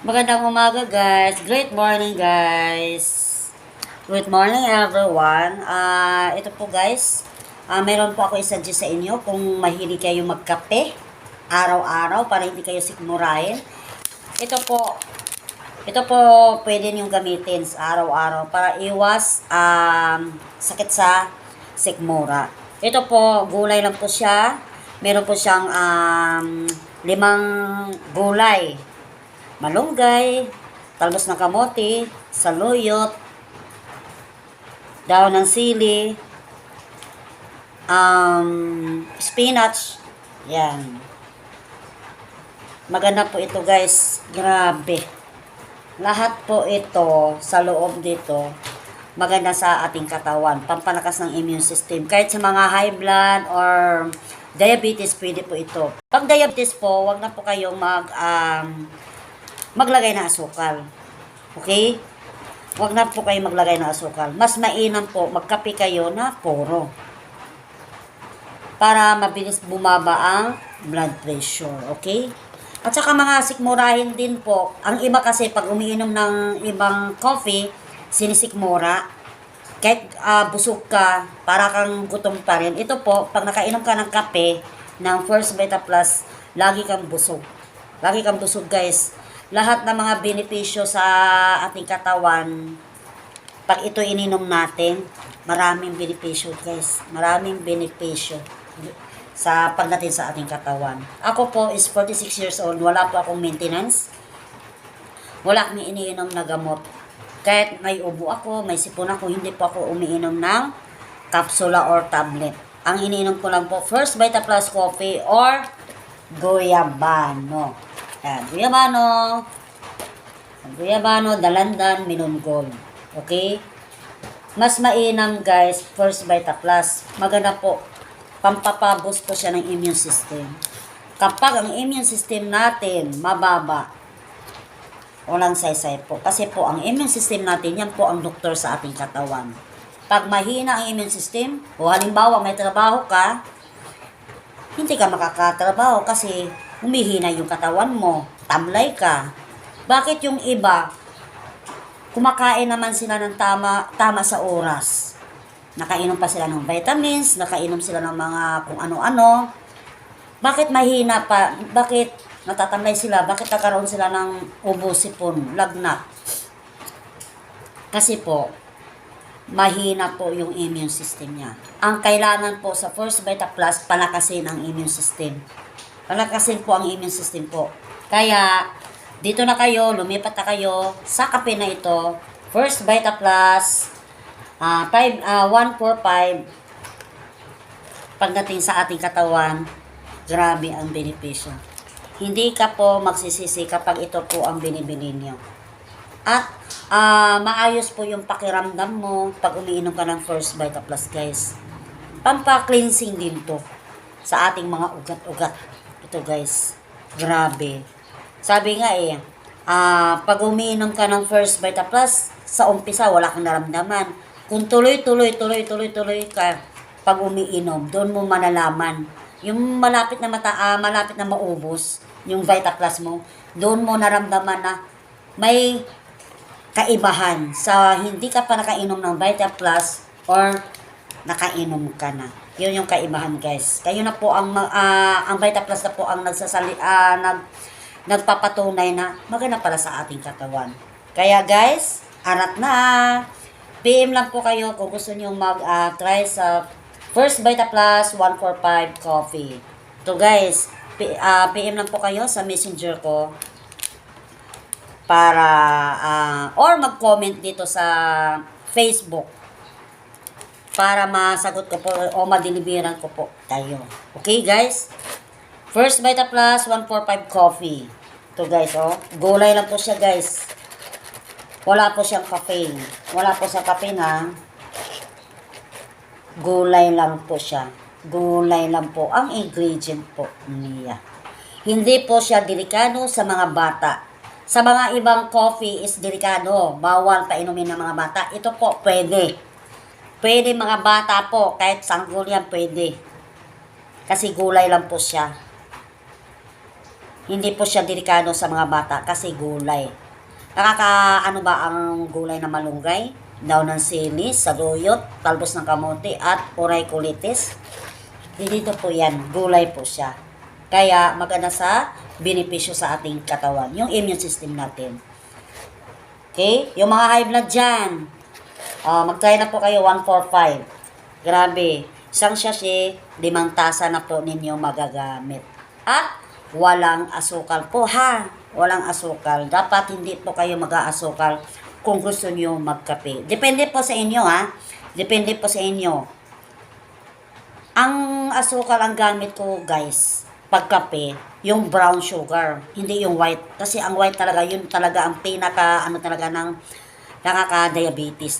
Magandang umaga guys. Great morning guys. Good morning everyone. Ito po guys. Meron po ako i-suggest sa inyo kung mahilig kayo magkape araw-araw para hindi kayo sikmurahin. Ito po. Ito po pwede niyong gamitin sa araw-araw para iwas sakit sa sikmura. Ito po, gulay lang po siya. Meron po siyang 5 gulay. Malunggay, talbos ng kamote, saluyot, dahon ng sili, spinach. Yan. Maganda po ito guys. Grabe. Lahat po ito sa loob dito maganda sa ating katawan. Pampalakas ng immune system. Kahit sa mga high blood or diabetes, pwede po ito. Pag diabetes po, wag na po kayong maglagay ng asukal. Okay? Huwag na po kayo maglagay ng asukal. Mas mainam po, magkape kayo na puro. Para mabilis bumaba ang blood pressure. Okay? At saka mga sikmurahin din po. Ang iba kasi pag umiinom ng ibang coffee, sinisikmura. Kahit busog ka, para kang gutom pa rin. Ito po, pag nakainom ka ng kape, ng First Beta Plus, lagi kang busog. Lagi kang busog guys. Lahat ng mga benepisyo sa ating katawan, pag ito ininom natin, maraming benepisyo guys. Maraming benepisyo sa pagdating sa ating katawan. Ako po is 46 years old. Wala po akong maintenance. Wala akong iniinom na gamot. Kahit may ubo ako, may sipon ako, hindi po ako umiinom ng kapsula or tablet. Ang iniinom ko lang po, First Vita Plus Coffee or Guyabano. Yan, Guyabano, Dalandan, Minunggol. Okay? Mas mainam guys, First Vita Plus. Maganda po. Pampapaboost po siya ng immune system. Kapag ang immune system natin mababa, walang saysay po. Kasi po, ang immune system natin, yan po ang doktor sa ating katawan. Pag mahina ang immune system, o halimbawa may trabaho ka, hindi ka makakatrabaho kasi humihina yung katawan mo, tamlay ka. Bakit yung iba, kumakain naman sila ng tama sa oras. Nakainom pa sila ng vitamins, nakainom sila ng mga kung ano-ano. Bakit mahina pa? Bakit natatamlay sila? Bakit nagkaroon sila ng ubo, sipon, lagnat? Kasi po, mahina po yung immune system niya. Ang kailangan po sa First Vita Plus, palakasin ang immune system. Palakasin po ang immune system po. Kaya, dito na kayo, lumipat na kayo sa kape na ito. First Vita Plus, 145. Pagdating sa ating katawan, grabe ang benepisyo. Hindi ka po magsisisi kapag ito po ang binibili niyo. At maayos po yung pakiramdam mo pag umiinom ka ng First Vita Plus guys. Pampa-cleansing din to sa ating mga ugat-ugat. Ito guys, grabe. Sabi nga pag umiinom ka ng First Vita Plus, sa umpisa wala kang naramdaman. Kung tuloy ka pag umiinom, doon mo malalaman. Yung malapit na maubos, yung Vita Plus mo, doon mo naramdaman na may kaibahan sa hindi ka pa nakainom ng Vita Plus or nakainom ka na. Yun yung kaibahan guys. Kayo na po ang Vita Plus na po ang nagpapatunay na maganda para sa ating katawan. Kaya guys, arat na. PM lang po kayo kung gusto niyo mag-try sa First Vita Plus 145 Coffee. So guys, PM lang po kayo sa messenger ko para or mag-comment dito sa Facebook para masagot ko po o madeliveran ko po tayo. Okay guys? First Vita Plus 145 Coffee. Ito guys, gulay lang po siya guys. Wala po siyang caffeine. Wala po sa caffeine Gulay lang po siya. Gulay lang po ang ingredient po niya. Hindi po siya delikado sa mga bata. Sa mga ibang coffee is delikado. Bawal painumin ng mga bata. Ito po, pwede. Pwede mga bata po. Kahit sanggol yan, pwede. Kasi gulay lang po siya. Hindi po siya delikado sa mga bata kasi gulay. Ano ba ang gulay na malunggay? Daw ng silis, saluyot, talbos ng kamote at uriculitis. Hindi po yan, gulay po siya. Kaya maganda sa benepisyo sa ating katawan, yung immune system natin. Okay? Yung mga high blood dyan, mag-try na po kayo 145. Grabe. Isang sachet, 5 tasa na po ninyo magagamit. At walang asukal po ha. Walang asukal. Dapat hindi po kayo mag-aasukal kung gusto nyo magkape. Depende po sa inyo ha. Depende po sa inyo. Ang asukal ang gamit ko guys, pagkape, yung brown sugar, hindi yung white. Kasi ang white talaga, yun talaga ang pinaka, talaga ng nakaka-diabetes